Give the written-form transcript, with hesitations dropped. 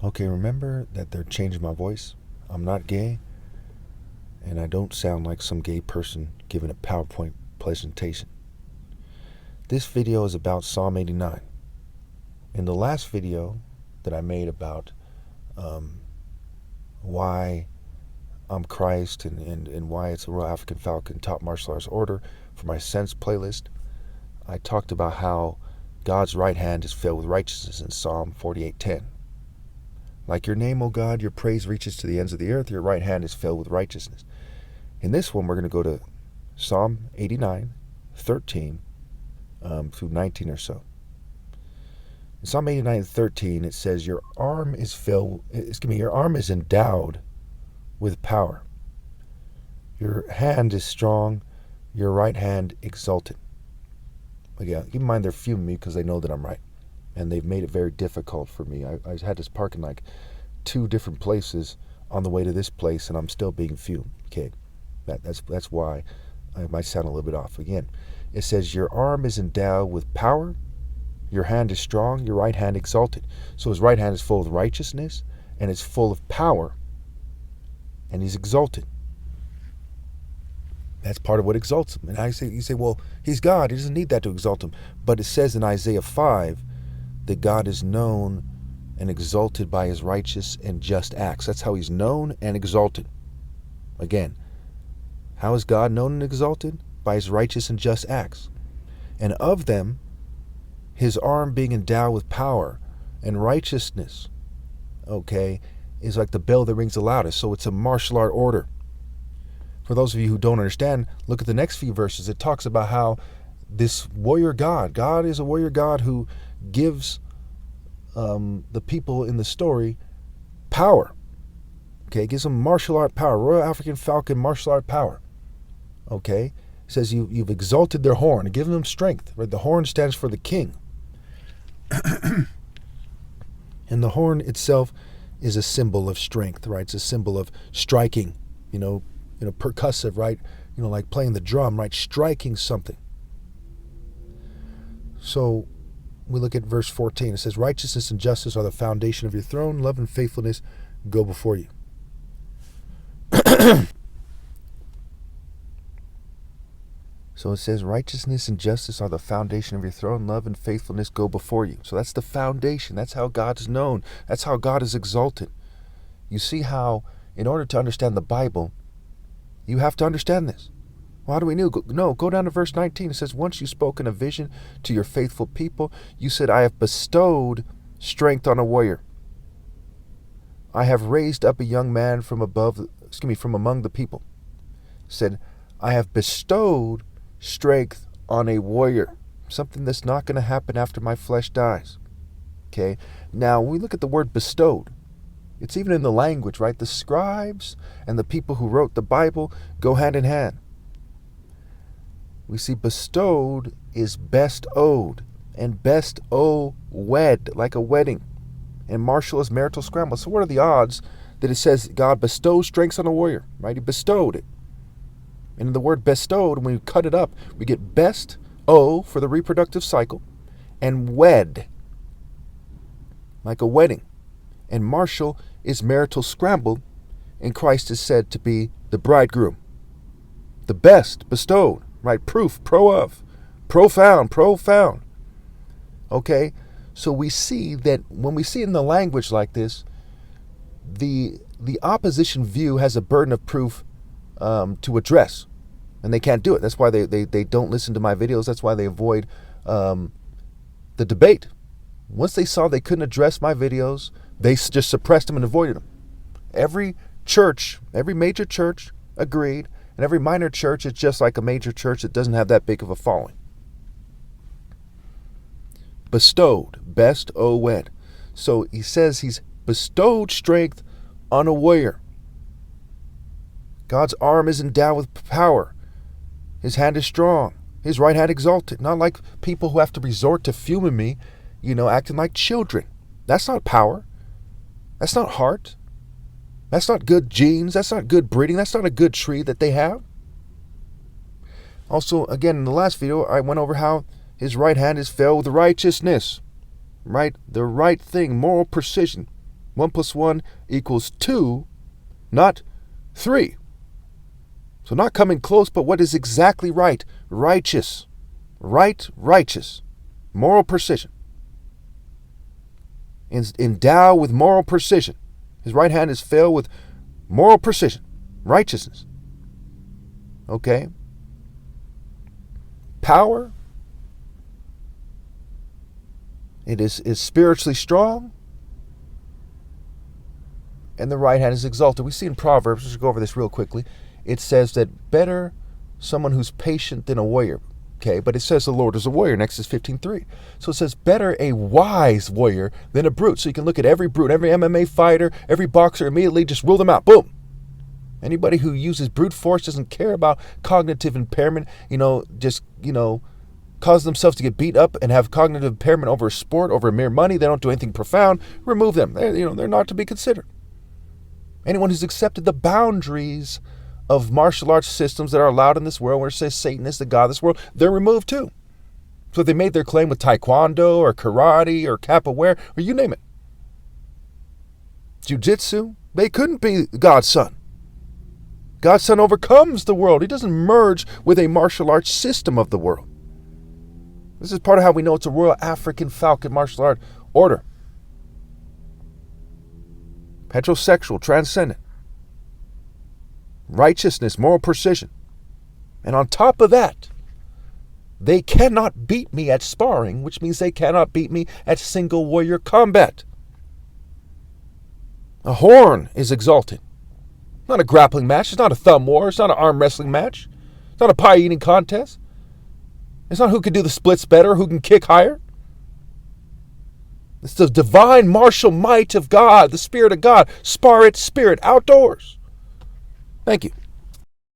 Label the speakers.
Speaker 1: Okay, remember that they're changing my voice? I'm not gay, and I don't sound like some gay person giving a PowerPoint presentation. This video is about Psalm 89. In the last video that I made about why I'm Christ and why it's a Royal African Falcon top martial arts order for my Sense playlist, I talked about how God's right hand is filled with righteousness in Psalm 48:10. Like your name, O God, your praise reaches to the ends of the earth. Your right hand is filled with righteousness. In this one, we're going to go to Psalm 89, 13 through 19 or so. In Psalm 89, 13, it says, your arm is endowed with power. Your hand is strong, your right hand exalted. Again, keep in mind they're fuming me because they know that I'm right. And they've made it very difficult for me. I had to park in like 2 different places on the way to this place, and I'm still being fumed. Okay, that's why I might sound a little bit off. Again, it says, your arm is endowed with power, your hand is strong, your right hand exalted. So his right hand is full of righteousness, and it's full of power, and he's exalted. That's part of what exalts him. And you say, well, he's God. He doesn't need that to exalt him. But it says in Isaiah 5 that God is known and exalted by his righteous and just acts. That's how he's known and exalted. Again, how is God known and exalted? By his righteous and just acts. And of them, his arm being endowed with power and righteousness, okay, is like the bell that rings the loudest. So it's a martial art order. For those of you who don't understand, look at the next few verses. It talks about how this warrior God is a warrior God who gives the people in the story power. Okay, gives them martial art power, Royal African Falcon martial art power. Okay, it says you've exalted their horn and given them strength. Right, the horn stands for the king, and the horn itself is a symbol of strength. Right, it's a symbol of striking. Percussive. Right, like playing the drum. Right, striking something. So we look at verse 14. It says, righteousness and justice are the foundation of your throne. Love and faithfulness go before you. So it says, righteousness and justice are the foundation of your throne. Love and faithfulness go before you. So that's the foundation. That's how God is known. That's how God is exalted. You see how, in order to understand the Bible, you have to understand this. Well, how do we know? Go down to verse 19. It says, once you spoke in a vision to your faithful people, you said, I have bestowed strength on a warrior. I have raised up a young man from among the people. Said, I have bestowed strength on a warrior. Something that's not going to happen after my flesh dies. Okay. Now, when we look at the word bestowed, it's even in the language, right? The scribes and the people who wrote the Bible go hand in hand. We see bestowed is best owed, and best wed, like a wedding, and martial is marital scramble. So what are the odds that it says God bestows strength on a warrior, right? He bestowed it. And in the word bestowed, when we cut it up, we get best, for the reproductive cycle, and wed, like a wedding. And martial is marital scramble, and Christ is said to be the bridegroom. The best bestowed. Right, proof, profound. Okay, so we see that when we see it in the language like this, the opposition view has a burden of proof to address, and they can't do it. That's why they don't listen to my videos. That's why they avoid the debate. Once they saw they couldn't address my videos, they just suppressed them and avoided them. Every major church agreed. And every minor church is just like a major church that doesn't have that big of a following. Bestowed, best wed. So he says he's bestowed strength on a warrior. God's arm is endowed with power. His hand is strong. His right hand exalted. Not like people who have to resort to fuming me, acting like children. That's not power. That's not heart. That's not good genes. That's not good breeding. That's not a good tree that they have. Also, again, in the last video, I went over how his right hand is filled with righteousness. Right? The right thing, moral precision. 1 plus 1 equals 2, not 3. So not coming close, but what is exactly right. Righteous. Right, righteous. Moral precision. Endow with moral precision. His right hand is filled with moral precision. Righteousness. Okay? Power. It is spiritually strong. And the right hand is exalted. We see in Proverbs, let's go over this real quickly. It says that better someone who's patient than a warrior. Okay, but it says the Lord is a warrior in Exodus 15:3. So it says better a wise warrior than a brute. So you can look at every brute, every MMA fighter, every boxer, immediately just rule them out. Boom. Anybody who uses brute force, doesn't care about cognitive impairment, cause themselves to get beat up and have cognitive impairment over a sport, over mere money. They don't do anything profound. Remove them. They're not to be considered. Anyone who's accepted the boundaries of martial arts systems that are allowed in this world, where it says Satan is the god of this world, they're removed too. So if they made their claim with taekwondo or karate or capoeira or you name it, jiu-jitsu, they couldn't be God's son. God's son overcomes the world. He doesn't merge with a martial arts system of the world. This is part of how we know it's a Royal African Falcon martial art order. Heterosexual, transcendent. Righteousness, moral precision. And on top of that, they cannot beat me at sparring, which means they cannot beat me at single warrior combat. A horn is exalted. Not a grappling match. It's not a thumb war. It's not an arm wrestling match. It's not a pie eating contest. It's not who can do the splits better, who can kick higher. It's the divine martial might of God, the Spirit of God. Spar it, spirit, outdoors. Thank you.